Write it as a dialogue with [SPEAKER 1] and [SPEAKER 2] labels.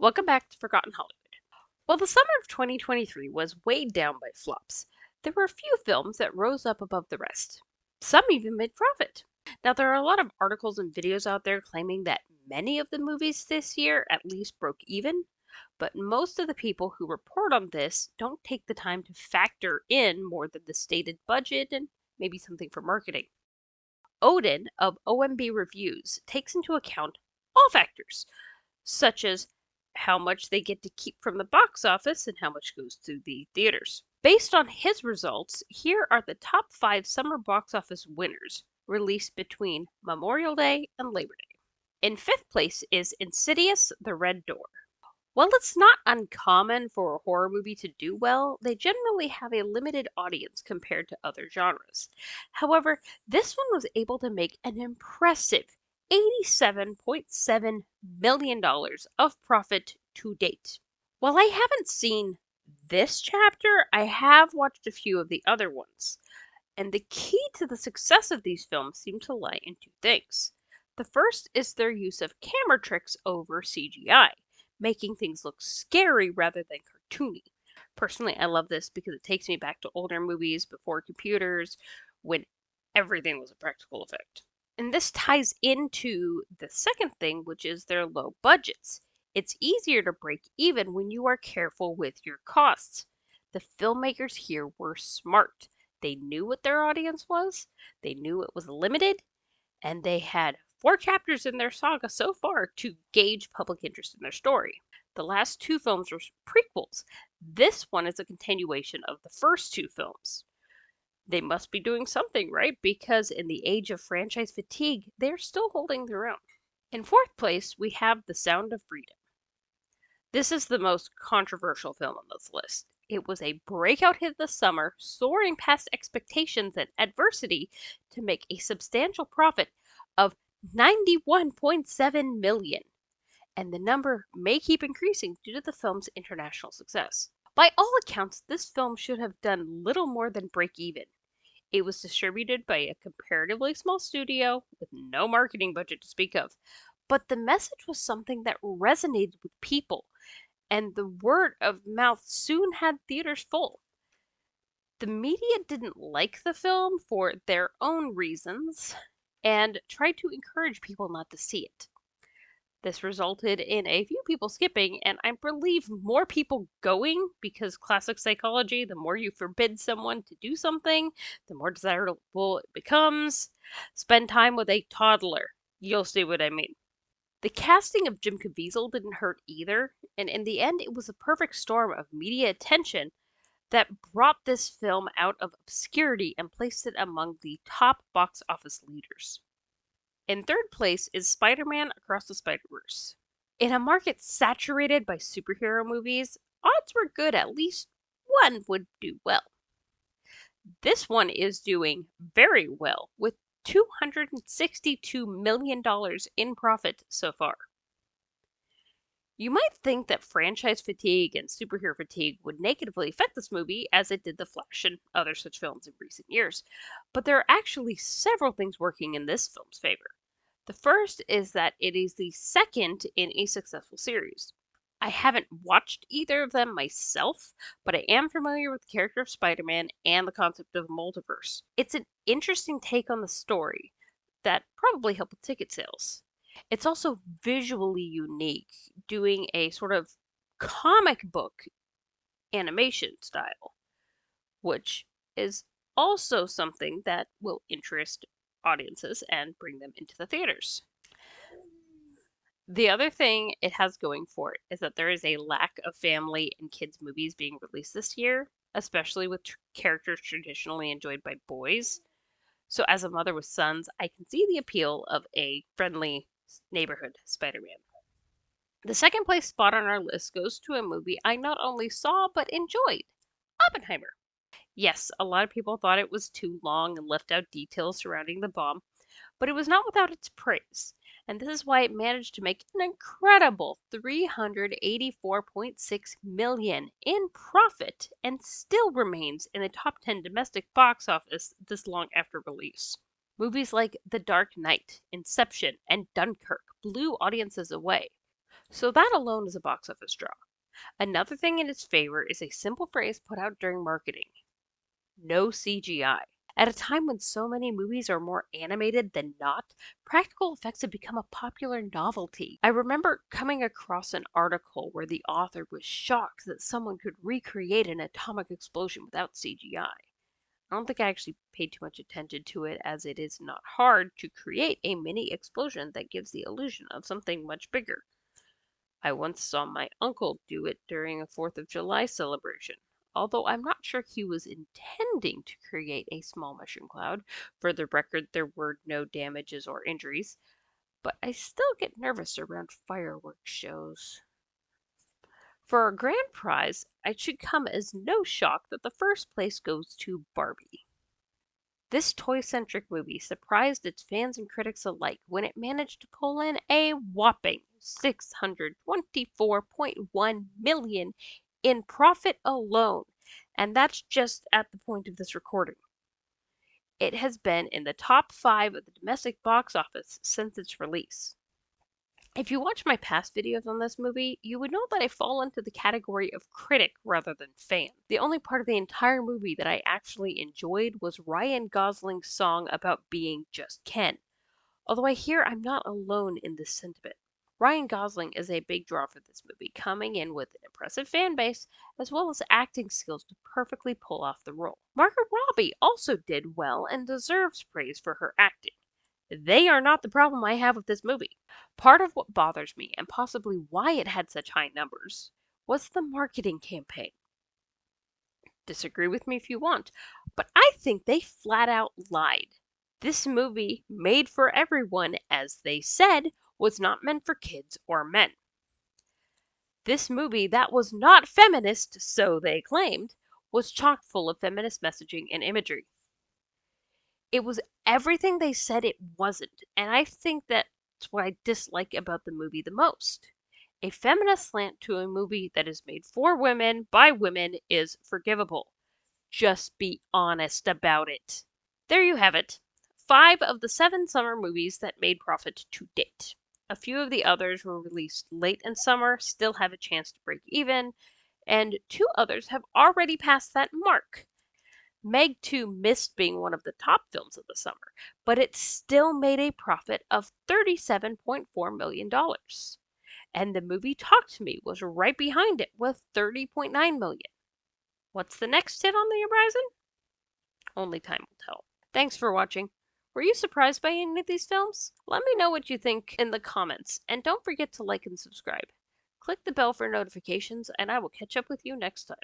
[SPEAKER 1] Welcome back to Forgotten Hollywood. While the summer of 2023 was weighed down by flops, there were a few films that rose up above the rest. Some even made profit. Now, there are a lot of articles and videos out there claiming that many of the movies this year at least broke even, but most of the people who report on this don't take the time to factor in more than the stated budget and maybe something for marketing. Odin of OMB Reviews takes into account all factors, such as how much they get to keep from the box office and how much goes to the theaters. Based on his results, here are the top 5 summer box office winners released between Memorial Day and Labor Day. In 5th place is Insidious: The Red Door. While it's not uncommon for a horror movie to do well, they generally have a limited audience compared to other genres. However, this one was able to make an impressive $87.7 million of profit to date. While I haven't seen this chapter, I have watched a few of the other ones. And the key to the success of these films seems to lie in two things. The first is their use of camera tricks over CGI, making things look scary rather than cartoony. Personally, I love this because it takes me back to older movies before computers when everything was a practical effect. And this ties into the second thing, which is their low budgets. It's easier to break even when you are careful with your costs. The filmmakers here were smart. They knew what their audience was, they knew it was limited, and they had 4 chapters in their saga so far to gauge public interest in their story. The last 2 films were prequels. This one is a continuation of the first 2 films. They must be doing something right because in the age of franchise fatigue, they're still holding their own. In 4th place, we have The Sound of Freedom. This is the most controversial film on this list. It was a breakout hit this summer, soaring past expectations and adversity to make a substantial profit of 91.7 million. And the number may keep increasing due to the film's international success. By all accounts, this film should have done little more than break even. It was distributed by a comparatively small studio with no marketing budget to speak of, but the message was something that resonated with people, and the word of mouth soon had theaters full. The media didn't like the film for their own reasons and tried to encourage people not to see it. This resulted in a few people skipping, and I believe more people going because classic psychology, the more you forbid someone to do something, the more desirable it becomes. Spend time with a toddler. You'll see what I mean. The casting of Jim Caviezel didn't hurt either, and in the end, it was a perfect storm of media attention that brought this film out of obscurity and placed it among the top box office leaders. In 3rd place is Spider Man Across the Spider Verse. In a market saturated by superhero movies, odds were good at least one would do well. This one is doing very well, with $262 million in profit so far. You might think that franchise fatigue and superhero fatigue would negatively affect this movie, as it did The Flash and other such films in recent years, but there are actually several things working in this film's favor. The first is that it is the second in a successful series. I haven't watched either of them myself, but I am familiar with the character of Spider Man and the concept of multiverse. It's an interesting take on the story that probably helped with ticket sales. It's also visually unique, doing a sort of comic book animation style, which is also something that will interest audiences and bring them into the theaters. The other thing it has going for it is that there is a lack of family and kids movies being released this year, especially with characters traditionally enjoyed by boys. So, as a mother with sons, I can see the appeal of a friendly neighborhood Spider Man. The second place spot on our list goes to a movie I not only saw but enjoyed, Oppenheimer. Yes, a lot of people thought it was too long and left out details surrounding the bomb, but it was not without its praise. And this is why it managed to make an incredible 384.6 million in profit and still remains in the top 10 domestic box office this long after release. Movies like The Dark Knight, Inception, and Dunkirk blew audiences away. So that alone is a box office draw. Another thing in its favor is a simple phrase put out during marketing: no CGI. At a time when so many movies are more animated than not, practical effects have become a popular novelty. I remember coming across an article where the author was shocked that someone could recreate an atomic explosion without CGI. I don't think I actually paid too much attention to it, as it is not hard to create a mini explosion that gives the illusion of something much bigger. I once saw my uncle do it during a 4th of July celebration, although I'm not sure he was intending to create a small mushroom cloud. For the record, there were no damages or injuries, but I still get nervous around fireworks shows. For our grand prize, it should come as no shock that the first place goes to Barbie. This toy-centric movie surprised its fans and critics alike when it managed to pull in a whopping $624.1 million in profit alone, and that's just at the point of this recording. It has been in the top 5 of the domestic box office since its release. If you watch my past videos on this movie, you would know that I fall into the category of critic rather than fan. The only part of the entire movie that I actually enjoyed was Ryan Gosling's song about being just Ken. Although I hear I'm not alone in this sentiment. Ryan Gosling is a big draw for this movie, coming in with an impressive fan base as well as acting skills to perfectly pull off the role. Margot Robbie also did well and deserves praise for her acting. They are not the problem I have with this movie. Part of what bothers me, and possibly why it had such high numbers, was the marketing campaign. Disagree with me if you want, but I think they flat out lied. This movie, made for everyone, as they said, was not meant for kids or men. This movie that was not feminist, so they claimed, was chock full of feminist messaging and imagery. It was everything they said it wasn't, and I think that's what I dislike about the movie the most. A feminist slant to a movie that is made for women by women is forgivable. Just be honest about it. There you have it. 5 of the 7 summer movies that made profit to date. A few of the others were released late in summer, still have a chance to break even, and 2 others have already passed that mark. Meg 2 missed being one of the top films of the summer, but it still made a profit of $37.4 million. And the movie Talk to Me was right behind it with $30.9 million. What's the next hit on the horizon? Only time will tell. Thanks for watching. Were you surprised by any of these films? Let me know what you think in the comments, and don't forget to like and subscribe. Click the bell for notifications, and I will catch up with you next time.